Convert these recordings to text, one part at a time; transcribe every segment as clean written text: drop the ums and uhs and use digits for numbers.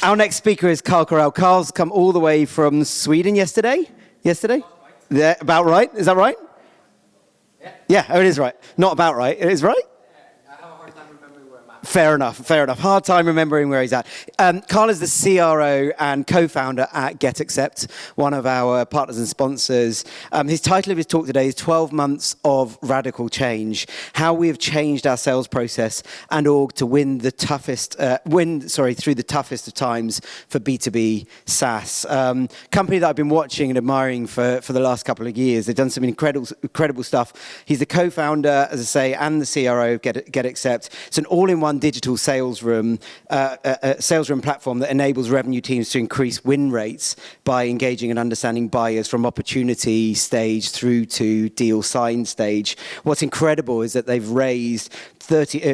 Our next speaker is Carell. Carl's come all the way from Sweden yesterday. Yeah, about right. Is that right? Yeah, oh, it is right. Not about right. It is right? I have a hard time remembering where I'm at. Fair enough. Hard time remembering where he's at. Carl is the CRO and co-founder at GetAccept, one of our partners and sponsors. His title of his talk today is 12 Months of Radical Change, how we have changed our sales process and org to through the toughest of times for B2B SaaS. Company that I've been watching and admiring for the last couple of years. They've done some incredible stuff. He's the co-founder, as I say, and the CRO of GetAccept. It's an all-in-one digital sales room platform that enables revenue teams to increase win rates by engaging and understanding buyers from opportunity stage through to deal sign stage. What's incredible is that they've raised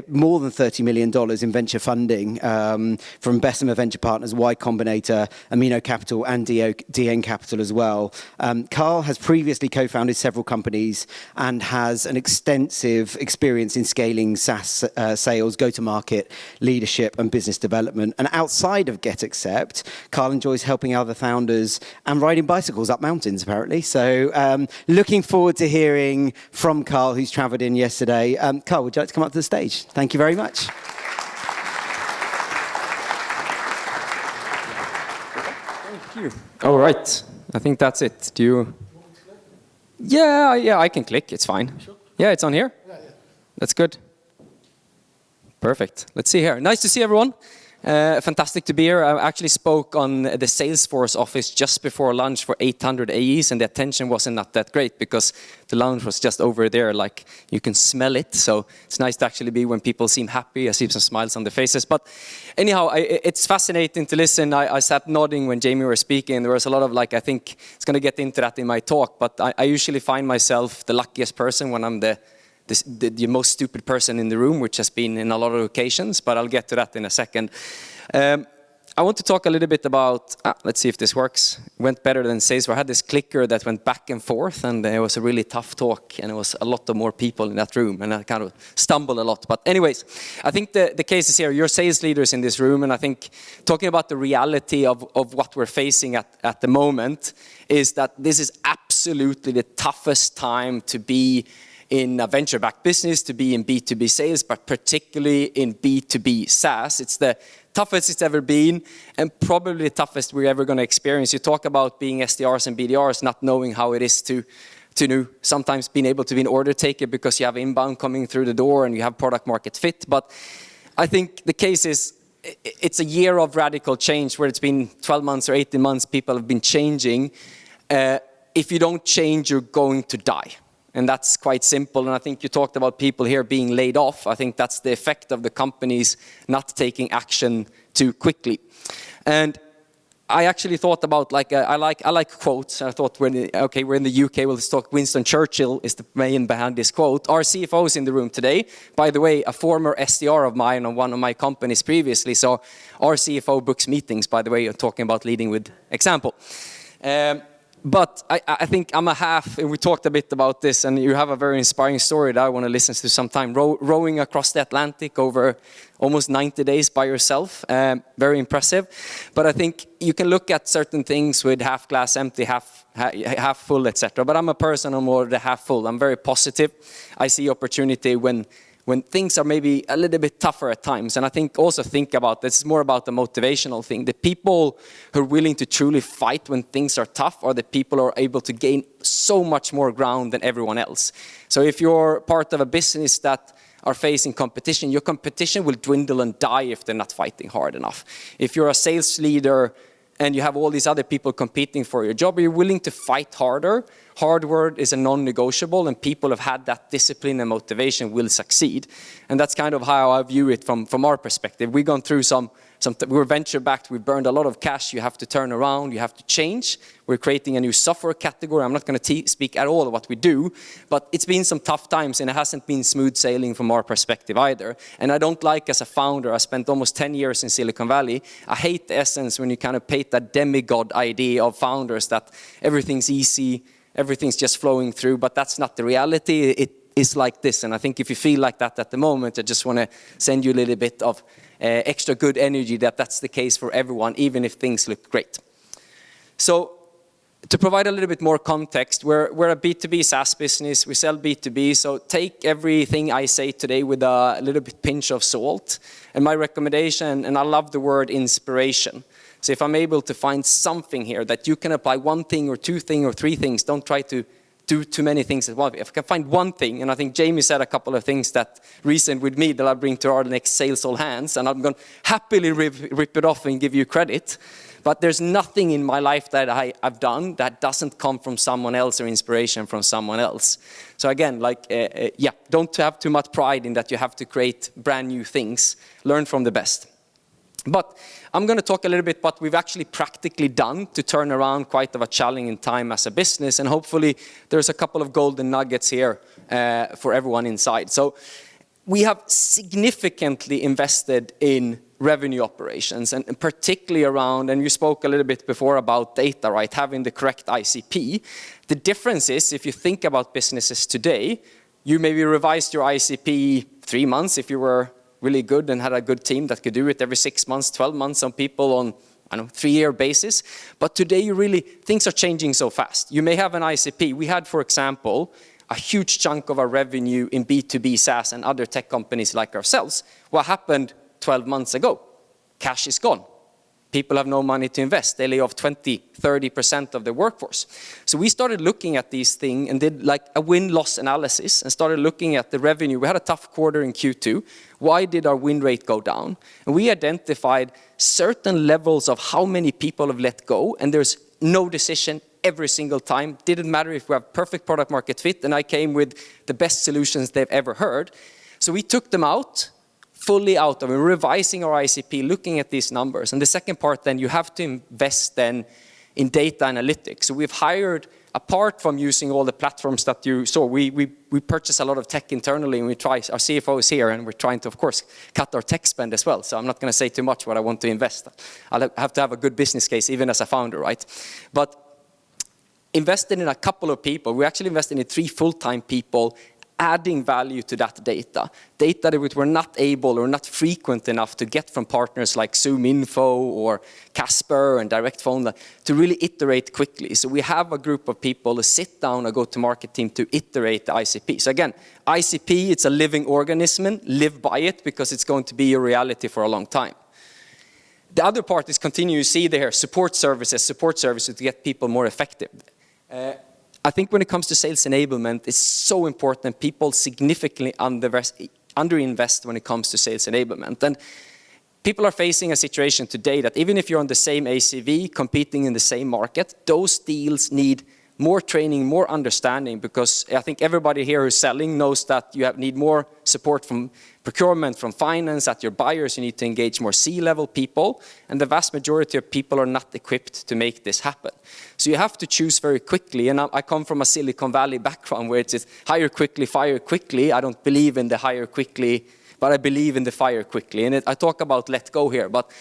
more than $30 million in venture funding from Bessemer Venture Partners, Y Combinator, Amino Capital, and DN Capital as well. Carl has previously co-founded several companies and has an extensive experience in scaling SaaS sales, go-to-market, leadership, and business development. And outside of GetAccept, Carl enjoys helping other founders and riding bicycles up mountains, apparently. So looking forward to hearing from Carl, who's traveled in yesterday. Carl, would you like to come up to the stage? Thank you very much. Thank you. All right. I think that's it. Do you? Yeah, I can click. It's fine. Sure. Yeah, it's on here? Yeah. That's good. Perfect. Let's see here. Nice to see everyone. Fantastic to be here. I actually spoke on the Salesforce office just before lunch for 800 AEs, and the attention wasn't not that great because the lounge was just over there, like you can smell it. So it's nice to actually be when people seem happy. I see some smiles on their faces. But anyhow, it's fascinating to listen. I sat nodding when Jamie was speaking. There was a lot of I think it's going to get into that in my talk, but I usually find myself the luckiest person when I'm the most stupid person in the room, which has been in a lot of occasions, but I'll get to that in a second. I want to talk a little bit about, let's see if this works. It went better than Salesforce. I had this clicker that went back and forth, and it was a really tough talk, and it was a lot of more people in that room, and I kind of stumbled a lot. But anyways, I think the case is here. You're sales leaders in this room, and I think talking about the reality of what we're facing at the moment is that this is absolutely the toughest time to be in a venture-backed business, to be in B2B sales, but particularly in B2B SaaS. It's the toughest it's ever been, and probably the toughest we're ever going to experience. You talk about being SDRs and BDRs, not knowing how it is to sometimes being able to be an order taker because you have inbound coming through the door and you have product market fit. But I think the case is, it's a year of radical change where it's been 12 months or 18 months, people have been changing. If you don't change, you're going to die. And that's quite simple. And I think you talked about people here being laid off. I think that's the effect of the companies not taking action too quickly. And I actually thought about I like quotes. I thought we're in the UK. We'll talk. Winston Churchill is the man behind this quote. Our CFO is in the room today. By the way, a former SDR of mine on one of my companies previously. So our CFO books meetings. By the way, you're talking about leading with example. But I think I'm a half, and we talked a bit about this, and you have a very inspiring story that I want to listen to sometime. Rowing across the Atlantic over almost 90 days by yourself. Very impressive. But I think you can look at certain things with half glass empty, half full, etc. But I'm a person of more the half full. I'm very positive. I see opportunity when things are maybe a little bit tougher at times. And I think also think about this, is more about the motivational thing. The people who are willing to truly fight when things are tough are the people who are able to gain so much more ground than everyone else. So if you're part of a business that are facing competition, your competition will dwindle and die if they're not fighting hard enough. If you're a sales leader and you have all these other people competing for your job, you're willing to fight harder. Hard work is a non-negotiable, and people have had that discipline and motivation will succeed. And that's kind of how I view it from our perspective. We've gone through we're venture-backed, we burned a lot of cash, you have to turn around, you have to change. We're creating a new software category. I'm not going to speak at all of what we do, but it's been some tough times, and it hasn't been smooth sailing from our perspective either. And I don't like, as a founder, I spent almost 10 years in Silicon Valley. I hate the essence when you kind of paint that demigod idea of founders that everything's easy, everything's just flowing through, but that's not the reality. It is like this, and I think if you feel like that at the moment, I just want to send you a little bit of extra good energy that that's the case for everyone, even if things look great. So to provide a little bit more context, we're a B2B SaaS business. We sell B2B, so take everything I say today with a little bit pinch of salt. And my recommendation, and I love the word inspiration. So if I'm able to find something here that you can apply, one thing or two things or three things, don't try to do too many things at once. If I can find one thing, and I think Jamie said a couple of things that reasoned with me that I'll bring to our next Sales All Hands, and I'm going to happily rip it off and give you credit. But there's nothing in my life that I've done that doesn't come from someone else or inspiration from someone else. So again, don't have too much pride in that you have to create brand new things. Learn from the best. But I'm going to talk a little bit what we've actually practically done to turn around quite of a challenging time as a business. And hopefully there's a couple of golden nuggets here for everyone inside. So we have significantly invested in revenue operations, and particularly around, and you spoke a little bit before about data, right? Having the correct ICP. The difference is, if you think about businesses today, you maybe revised your ICP 3 months if you were really good and had a good team that could do it every 6 months, 12 months, some people on, 3-year basis. But today, things are changing so fast. You may have an ICP. We had, for example, a huge chunk of our revenue in B2B SaaS and other tech companies like ourselves. What happened 12 months ago? Cash is gone. People have no money to invest. They lay off 20-30% of their workforce. So we started looking at these things and did like a win-loss analysis and started looking at the revenue. We had a tough quarter in Q2. Why did our win rate go down? And we identified certain levels of how many people have let go, and there's no decision every single time. Didn't matter if we have perfect product market fit, and I came with the best solutions they've ever heard. So we took them out, fully out of it, revising our ICP, looking at these numbers. And the second part then, you have to invest then in data analytics. So we've hired, apart from using all the platforms that you saw, we purchase a lot of tech internally, and our CFO is here, and we're trying to, of course, cut our tech spend as well. So I'm not going to say too much what I want to invest. I'll have to have a good business case, even as a founder, right? But invested in a couple of people. We actually invested in 3 full-time people, adding value to that data that we were not able or not frequent enough to get from partners like Zoom Info or Casper and Direct Phone to really iterate quickly. So we have a group of people to sit down, a go-to-market team to iterate the ICP. So again, ICP, it's a living organism. Live by it because it's going to be a reality for a long time. The other part is continue to see there support services to get people more effective. I think when it comes to sales enablement, it's so important. People significantly underinvest when it comes to sales enablement. And people are facing a situation today that even if you're on the same ACV, competing in the same market, those deals need more training, more understanding, because I think everybody here who's selling knows that you need more support from procurement, from finance, at your buyers. You need to engage more C-level people, and the vast majority of people are not equipped to make this happen. So you have to choose very quickly, and I come from a Silicon Valley background where it's hire quickly, fire quickly. I don't believe in the hire quickly, but I believe in the fire quickly. And I talk about let go here, but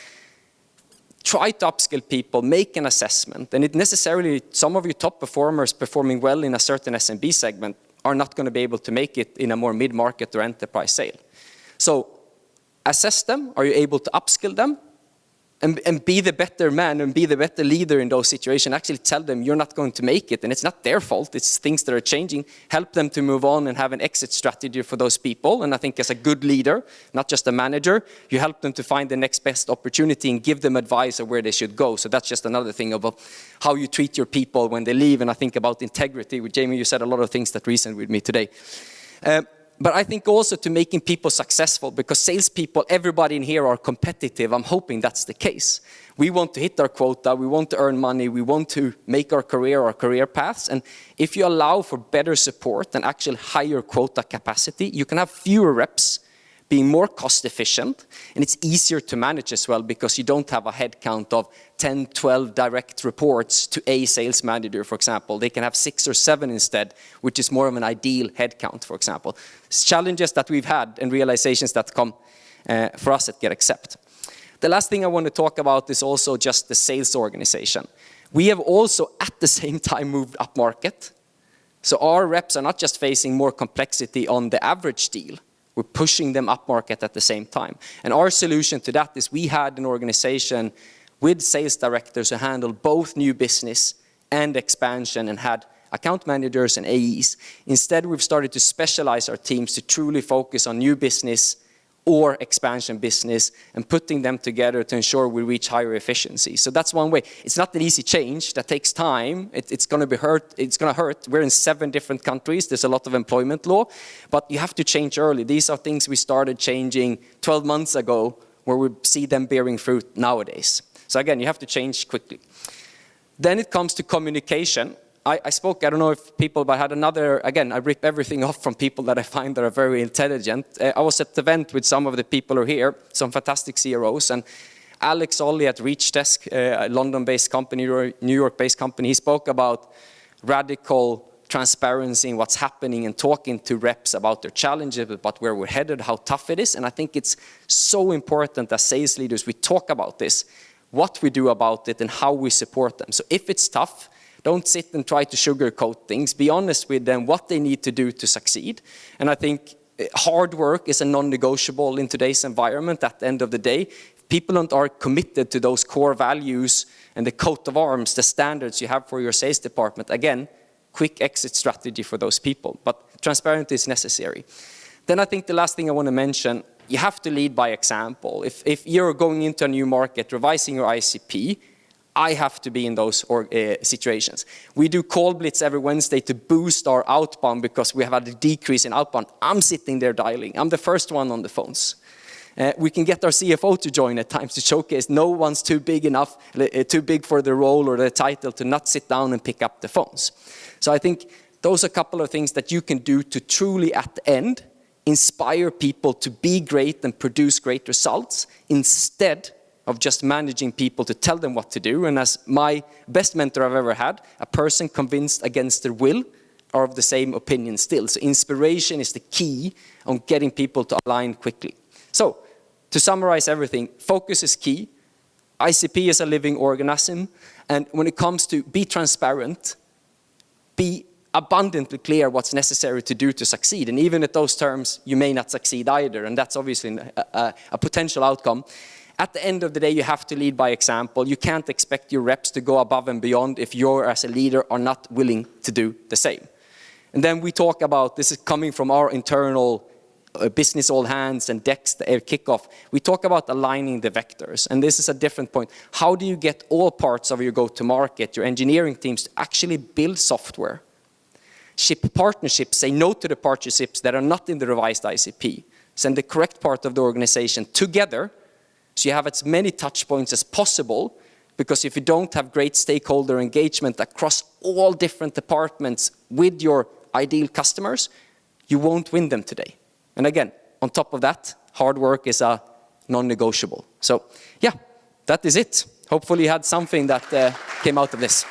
try to upskill people, make an assessment, and it necessarily, some of you top performers performing well in a certain SMB segment are not going to be able to make it in a more mid-market or enterprise sale. So assess them, are you able to upskill them? And be the better man and be the better leader in those situations. Actually tell them you're not going to make it, and it's not their fault, it's things that are changing. Help them to move on and have an exit strategy for those people. And I think as a good leader, not just a manager, you help them to find the next best opportunity and give them advice of where they should go. So that's just another thing about how you treat your people when they leave. And I think about integrity. With Jamie, you said a lot of things that resonate with me today. But I think also to making people successful, because salespeople, everybody in here are competitive. I'm hoping that's the case. We want to hit our quota, we want to earn money, we want to make our career paths. And if you allow for better support and actual higher quota capacity, you can have fewer reps, being more cost efficient, and it's easier to manage as well because you don't have a head count of 10, 12 direct reports to a sales manager, for example. They can have 6 or 7 instead, which is more of an ideal head count, for example. It's challenges that we've had and realizations that come for us at GetAccept. The last thing I want to talk about is also just the sales organization. We have also at the same time moved up market. So our reps are not just facing more complexity on the average deal, we're pushing them up market at the same time. And our solution to that is we had an organization with sales directors who handled both new business and expansion and had account managers and AEs. Instead, we've started to specialize our teams to truly focus on new business or expansion business and putting them together to ensure we reach higher efficiency. So that's one way. It's not an easy change. That takes time. It's going to be hurt. It's going to hurt. We're in 7 different countries. There's a lot of employment law, but you have to change early. These are things we started changing 12 months ago where we see them bearing fruit nowadays. So again, you have to change quickly. Then it comes to communication. I spoke, I don't know if people, but I had another, again, I rip everything off from people that I find that are very intelligent. I was at the event with some of the people who are here, some fantastic CROs, and Alex Ollie at ReachDesk, a London-based company or New York-based company, he spoke about radical transparency in what's happening and talking to reps about their challenges, about where we're headed, how tough it is. And I think it's so important as sales leaders, we talk about this, what we do about it and how we support them. So if it's tough, don't sit and try to sugarcoat things. Be honest with them what they need to do to succeed. And I think hard work is a non-negotiable in today's environment. At the end of the day, if people are committed to those core values and the coat of arms, the standards you have for your sales department, again, quick exit strategy for those people. But transparency is necessary. Then I think the last thing I want to mention, you have to lead by example. If you're going into a new market, revising your ICP, I have to be in those situations. We do call blitz every Wednesday to boost our outbound because we have had a decrease in outbound. I'm sitting there dialing. I'm the first one on the phones. We can get our CFO to join at times to showcase no one's too big enough, too big for the role or the title to not sit down and pick up the phones. So I think those are a couple of things that you can do to truly at the end inspire people to be great and produce great results instead of just managing people to tell them what to do. And as my best mentor I've ever had, a person convinced against their will are of the same opinion still. So inspiration is the key on getting people to align quickly. So to summarize everything, focus is key. ICP is a living organism. And when it comes to be transparent, be abundantly clear what's necessary to do to succeed. And even at those terms, you may not succeed either. And that's obviously a potential outcome. At the end of the day, you have to lead by example. You can't expect your reps to go above and beyond if you as a leader are not willing to do the same. And then we talk about, this is coming from our internal business all hands and decks, the kickoff. We talk about aligning the vectors. And this is a different point. How do you get all parts of your go-to-market, your engineering teams to actually build software? Ship partnerships, say no to the partnerships that are not in the revised ICP. Send the correct part of the organization together so you have as many touch points as possible, because if you don't have great stakeholder engagement across all different departments with your ideal customers, you won't win them today. And again, on top of that, hard work is a non-negotiable. So yeah, that is it. Hopefully you had something that came out of this.